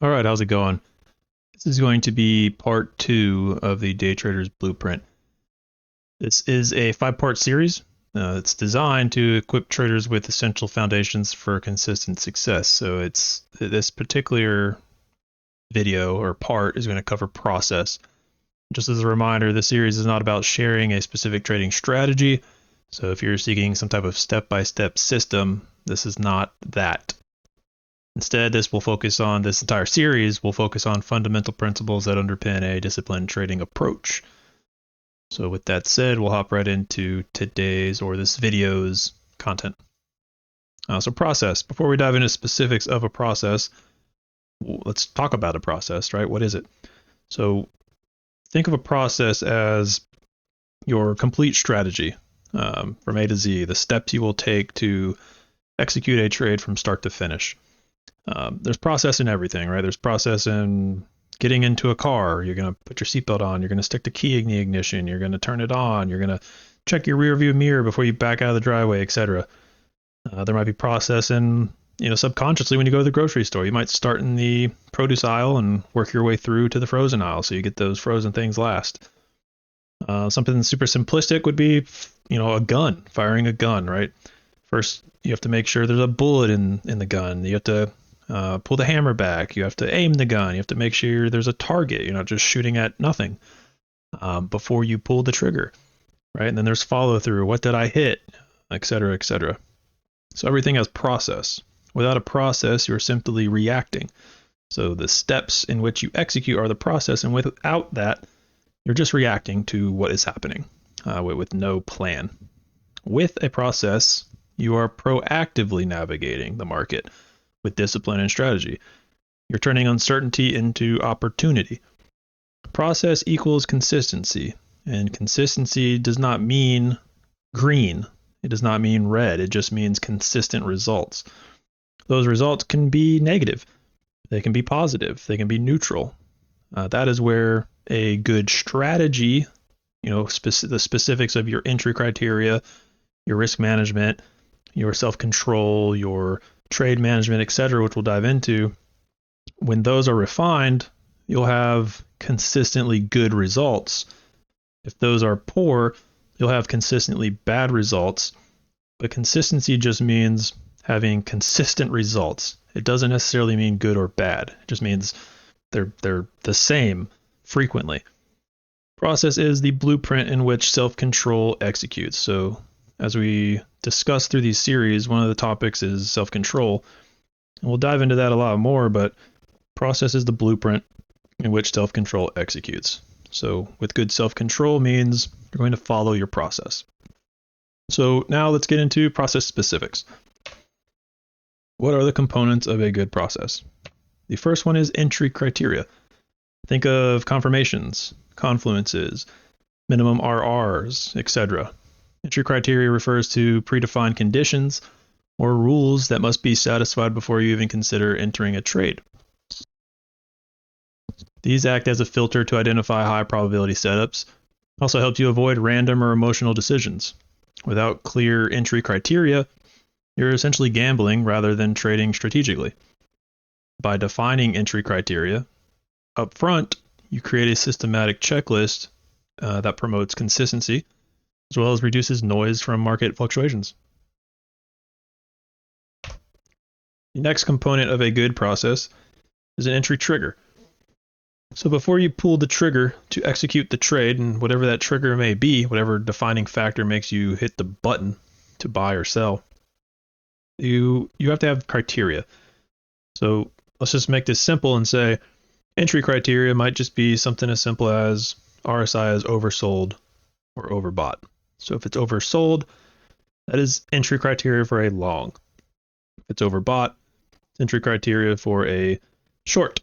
All right, how's it going? This is going to be part two of the Day Trader's Blueprint. This is a five-part series. It's designed to equip traders with essential foundations for consistent success. So it's this particular video or part is going to cover process. Just as a reminder, this series is not about sharing a specific trading strategy. So if you're seeking some type of step-by-step system, this is not that. Instead, this entire series will focus on fundamental principles that underpin a disciplined trading approach. So with that said, we'll hop right into today's or this video's content. So process. Before we dive into specifics of a process, let's talk about a process, right? What is it? So think of a process as your complete strategy from A to Z, the steps you will take to execute a trade from start to finish. There's process in everything, right? There's process in getting into a car. You're going to put your seatbelt on. You're going to stick the key in the ignition. You're going to turn it on. You're going to check your rear view mirror before you back out of the driveway, etc. There might be process in, subconsciously when you go to the grocery store. You might start in the produce aisle and work your way through to the frozen aisle, so you get those frozen things last. Something super simplistic would be, a gun, firing a gun, right? First, you have to make sure there's a bullet in the gun. You have to pull the hammer back. You have to aim the gun. You have to make sure there's a target. You're not just shooting at nothing before you pull the trigger, right? And then there's follow through. What did I hit? Et cetera, et cetera. So everything has process. Without a process, you're simply reacting. So the steps in which you execute are the process, and without that, you're just reacting to what is happening with no plan. With a process, you are proactively navigating the market with discipline and strategy. You're turning uncertainty into opportunity. Process equals consistency, and consistency does not mean green. It does not mean red. It just means consistent results. Those results can be negative. They can be positive. They can be neutral. That is where a good strategy, the specifics of your entry criteria, your risk management, your self-control, your trade management, etc., which we'll dive into, when those are refined, you'll have consistently good results. If those are poor, you'll have consistently bad results. But consistency just means having consistent results. It doesn't necessarily mean good or bad. It just means they're the same frequently. Process is the blueprint in which self-control executes. So as we discuss through these series, one of the topics is self-control. And we'll dive into that a lot more, but process is the blueprint in which self-control executes. So with good self-control means you're going to follow your process. So now let's get into process specifics. What are the components of a good process? The first one is entry criteria. Think of confirmations, confluences, minimum RRs, etc. Entry criteria refers to predefined conditions or rules that must be satisfied before you even consider entering a trade. These act as a filter to identify high probability setups. Also helps you avoid random or emotional decisions. Without clear entry criteria, you're essentially gambling rather than trading strategically. By defining entry criteria, up front, you create a systematic checklist that promotes consistency, as well as reduces noise from market fluctuations. The next component of a good process is an entry trigger. So before you pull the trigger to execute the trade, and whatever that trigger may be, whatever defining factor makes you hit the button to buy or sell, you have to have criteria. So let's just make this simple and say entry criteria might just be something as simple as RSI is oversold or overbought. So if it's oversold, that is entry criteria for a long. If it's overbought, it's entry criteria for a short.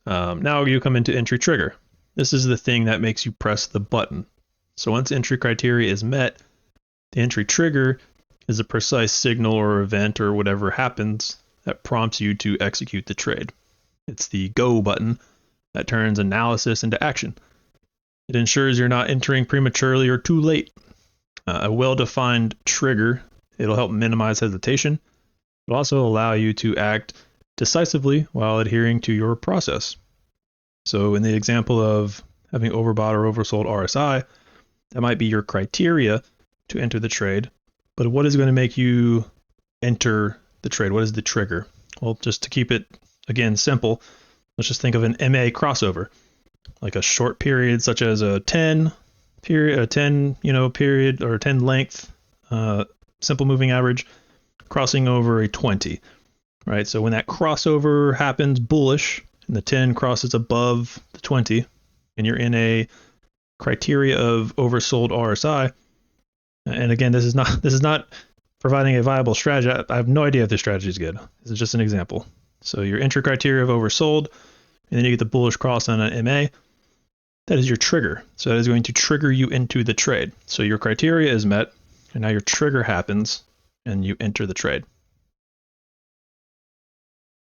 Now you come into entry trigger. This is the thing that makes you press the button. So once entry criteria is met, the entry trigger is a precise signal or event or whatever happens that prompts you to execute the trade. It's the go button that turns analysis into action. It ensures you're not entering prematurely or too late. A well-defined trigger, it'll help minimize hesitation. It'll also allow you to act decisively while adhering to your process. So in the example of having overbought or oversold RSI, that might be your criteria to enter the trade. But what is going to make you enter the trade? What is the trigger? Well, just to keep it, again, simple, let's just think of an MA crossover, like a short period such as a 10 period, a 10 period, or a 10 length simple moving average crossing over a 20, right? So when that crossover happens bullish and the 10 crosses above the 20 and you're in a criteria of oversold RSI, and again, this is not providing a viable strategy. I have no idea if this strategy is good. This is just an example. So your entry criteria of oversold, and then you get the bullish cross on an MA. That is your trigger. So that is going to trigger you into the trade. So your criteria is met, and now your trigger happens, and you enter the trade.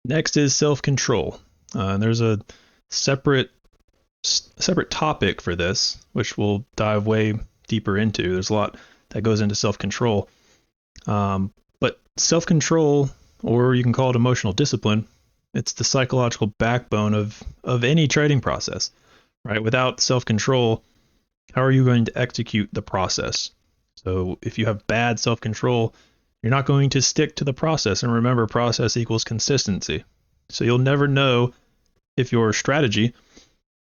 Next is self-control. And there's a separate topic for this, which we'll dive way deeper into. There's a lot that goes into self-control. But self-control, or you can call it emotional discipline, it's the psychological backbone of any trading process, right? Without self-control, how are you going to execute the process? So if you have bad self-control, you're not going to stick to the process. And remember, process equals consistency. So you'll never know if your strategy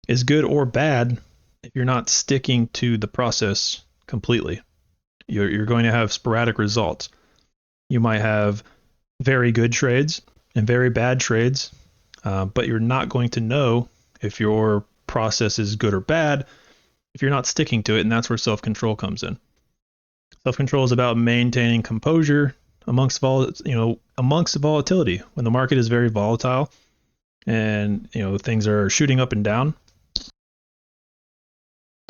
is good or bad if you're not sticking to the process completely. You're going to have sporadic results. You might have very good trades and very bad trades, but you're not going to know if your process is good or bad if you're not sticking to it, and that's where self-control comes in. Self-control is about maintaining composure amongst volatility. When the market is very volatile and things are shooting up and down,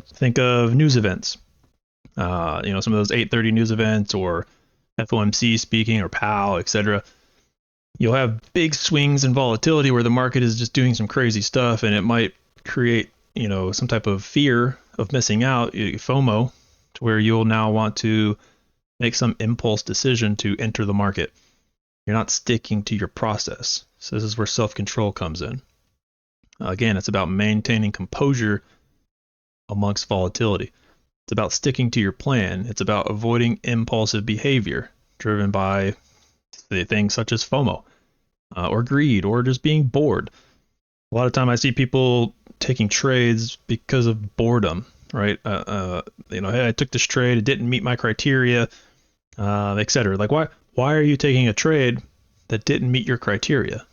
think of news events. Some of those 8:30 news events, or FOMC speaking, or Powell, etc. You'll have big swings in volatility where the market is just doing some crazy stuff, and it might create some type of fear of missing out, FOMO, to where you'll now want to make some impulse decision to enter the market. You're not sticking to your process. So this is where self-control comes in. Again, it's about maintaining composure amongst volatility. It's about sticking to your plan. It's about avoiding impulsive behavior driven by things such as FOMO, or greed, or just being bored. A lot of time I see people taking trades because of boredom, right? Hey, I took this trade, it didn't meet my criteria, etc. Like, why are you taking a trade that didn't meet your criteria?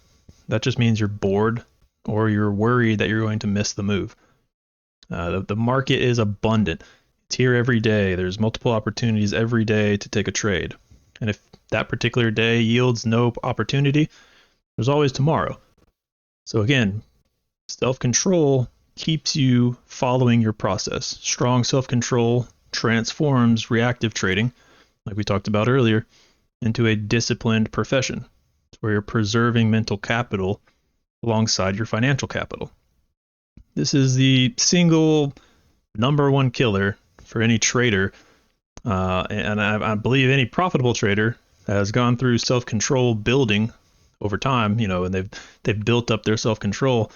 That just means you're bored, or you're worried that you're going to miss the move. The market is abundant. It's here every day. There's multiple opportunities every day to take a trade. And if that particular day yields no opportunity, there's always tomorrow. So again, self-control keeps you following your process. Strong self-control transforms reactive trading, like we talked about earlier, into a disciplined profession, where you're preserving mental capital alongside your financial capital. This is the single number one killer for any trader, and I believe any profitable trader has gone through self-control building over time, and they've built up their self-control.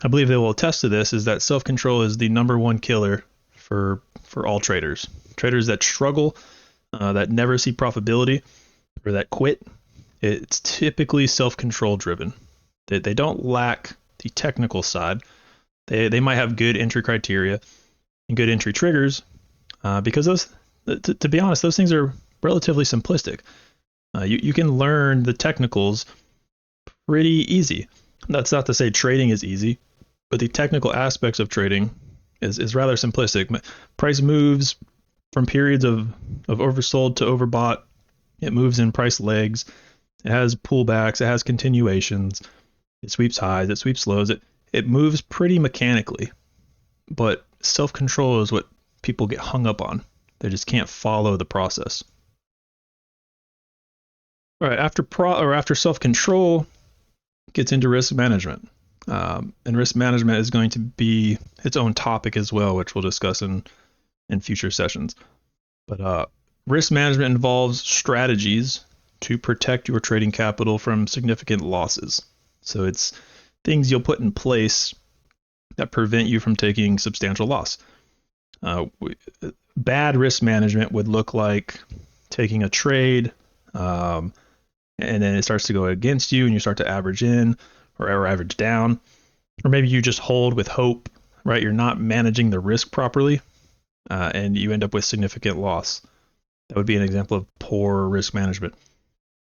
I believe they will attest to this, is that self-control is the number one killer for all traders. Traders that struggle, that never see profitability, or that quit, it's typically self-control driven. They don't lack the technical side. They might have good entry criteria and good entry triggers, because those, to be honest, those things are relatively simplistic. You can learn the technicals pretty easy. That's not to say trading is easy, but the technical aspects of trading is rather simplistic. Price moves from periods of oversold to overbought. It moves in price legs. It has pullbacks. It has continuations. It sweeps highs. It sweeps lows. It moves pretty mechanically, but self-control is what people get hung up on. They just can't follow the process. All right, after self-control gets into risk management. And risk management is going to be its own topic as well, which we'll discuss in future sessions. But risk management involves strategies to protect your trading capital from significant losses. So it's things you'll put in place that prevent you from taking substantial loss. Bad risk management would look like taking a trade, and then it starts to go against you and you start to average in or average down. Or maybe you just hold with hope, right? You're not managing the risk properly, and you end up with significant loss. That would be an example of poor risk management.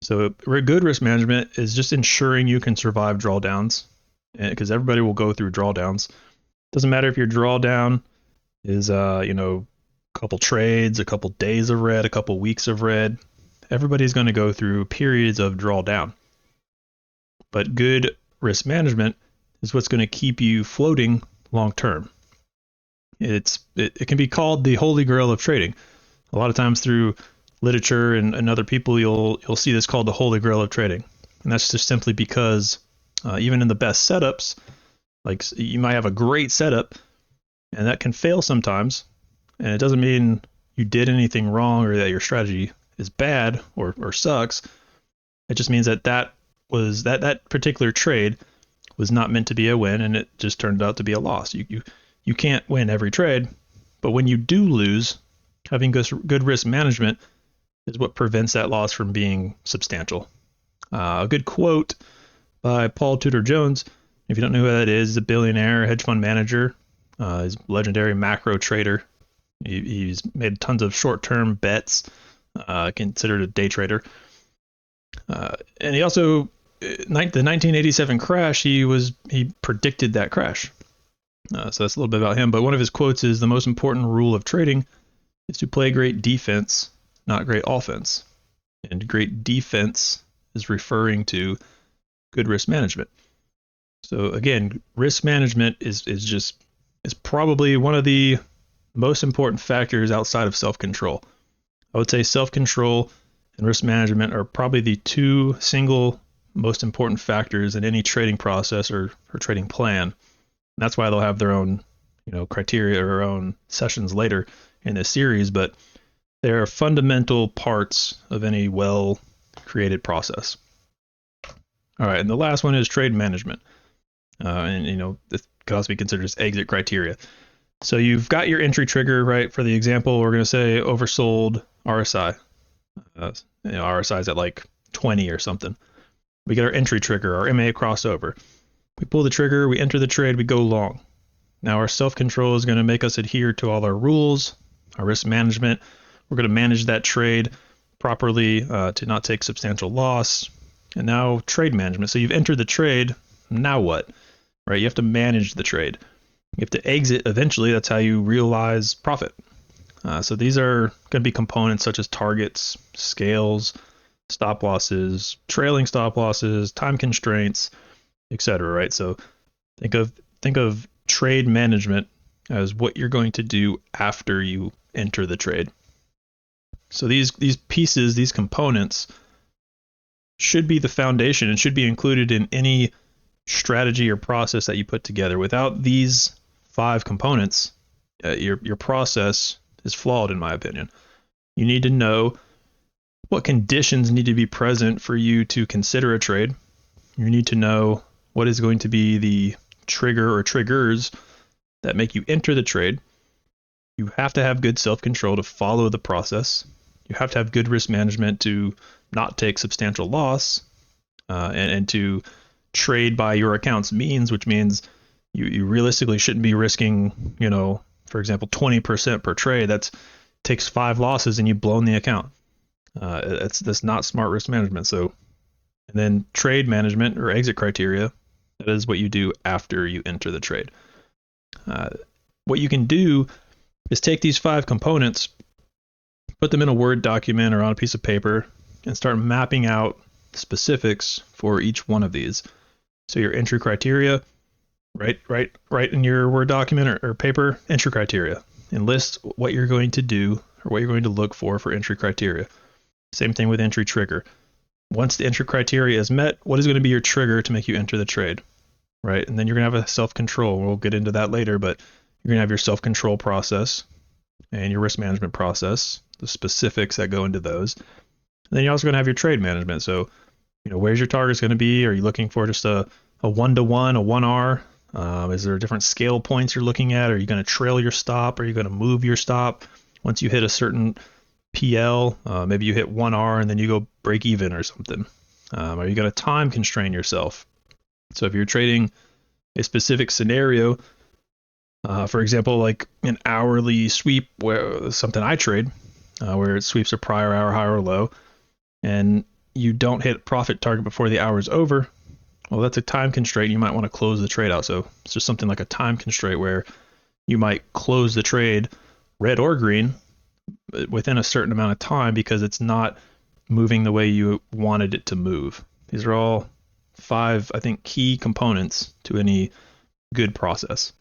So good risk management is just ensuring you can survive drawdowns, because everybody will go through drawdowns. Doesn't matter if your drawdown is a couple trades, a couple days of red, a couple weeks of red. Everybody's going to go through periods of drawdown. But good risk management is what's going to keep you floating long term. It can be called the holy grail of trading. A lot of times through literature and other people, you'll see this called the holy grail of trading. And that's just simply because even in the best setups, like you might have a great setup and that can fail sometimes. And it doesn't mean you did anything wrong or that your strategy is bad or sucks. It just means that particular trade was not meant to be a win, and it just turned out to be a loss. You can't win every trade, but when you do lose, having good risk management is what prevents that loss from being substantial. A good quote by Paul Tudor Jones, if you don't know who that is, he's a billionaire hedge fund manager. He's a legendary macro trader. He's made tons of short-term bets, considered a day trader. And he also, the 1987 crash, he predicted that crash. So that's a little bit about him. But one of his quotes is, the most important rule of trading is to play great defense, not great offense. And great defense is referring to good risk management. So again, risk management is probably one of the most important factors outside of self-control. I would say self-control and risk management are probably the two single most important factors in any trading process or trading plan. And that's why they'll have their own, criteria or own sessions later in this series, but they are fundamental parts of any well-created process. All right, and the last one is trade management. This could also be considered as exit criteria. So you've got your entry trigger, right? For the example, we're going to say oversold RSI. RSI is at like 20 or something. We get our entry trigger, our MA crossover. We pull the trigger, we enter the trade, we go long. Now our self-control is going to make us adhere to all our rules, our risk management. We're going to manage that trade properly to not take substantial loss. And now trade management. So you've entered the trade. Now what? Right? You have to manage the trade. You have to exit eventually. That's how you realize profit. So these are going to be components such as targets, scales, stop losses, trailing stop losses, time constraints, etc. Right? So think of trade management as what you're going to do after you enter the trade. So these pieces, these components, should be the foundation and should be included in any strategy or process that you put together. Without these 5 components, your process is flawed, in my opinion. You need to know what conditions need to be present for you to consider a trade. You need to know what is going to be the trigger or triggers that make you enter the trade. You have to have good self-control to follow the process. You have to have good risk management to not take substantial loss, and to trade by your account's means, which means you realistically shouldn't be risking, for example, 20% per trade. That takes 5 losses and you've blown the account. That's not smart risk management. So, and then trade management or exit criteria, that is what you do after you enter the trade. What you can do is take these 5 components, put them in a Word document or on a piece of paper, and start mapping out specifics for each one of these. So your entry criteria, write in your Word document or paper, entry criteria, and list what you're going to do or what you're going to look for entry criteria. Same thing with entry trigger. Once the entry criteria is met, what is going to be your trigger to make you enter the trade, right? And then you're going to have a self-control. We'll get into that later, but you're going to have your self-control process and your risk management process, the specifics that go into those. And then you're also going to have your trade management. So, where's your targets going to be? Are you looking for just a a 1-to-1, a 1R? Is there different scale points you're looking at? Are you going to trail your stop? Are you going to move your stop once you hit a certain PL? Maybe you hit 1R and then you go break even or something. Are you going to time constrain yourself? So if you're trading a specific scenario, for example, like an hourly sweep, where something I trade, where it sweeps a prior hour high or low, and you don't hit profit target before the hour is over, well, that's a time constraint. You might want to close the trade out. So it's just something like a time constraint where you might close the trade, red or green, within a certain amount of time because it's not moving the way you wanted it to move. These are all 5, I think, key components to any good process.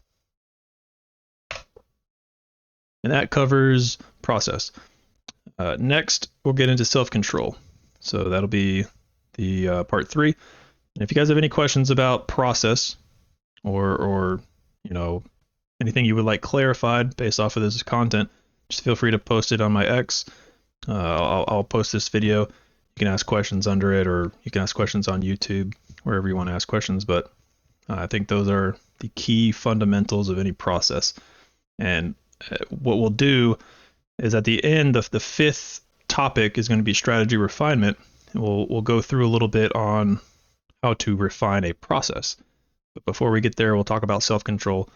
And that covers process. Next, we'll get into self-control. So that'll be the part 3. And if you guys have any questions about process or anything you would like clarified based off of this content, just feel free to post it on my X. I'll post this video. You can ask questions under it, or you can ask questions on YouTube, wherever you want to ask questions. But I think those are the key fundamentals of any process. And what we'll do is at the end, the 5th topic is going to be strategy refinement. And we'll go through a little bit on how to refine a process. But before we get there, we'll talk about self-control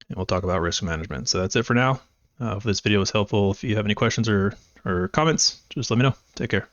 and we'll talk about risk management. So that's it for now. If this video was helpful, if you have any questions or comments, just let me know. Take care.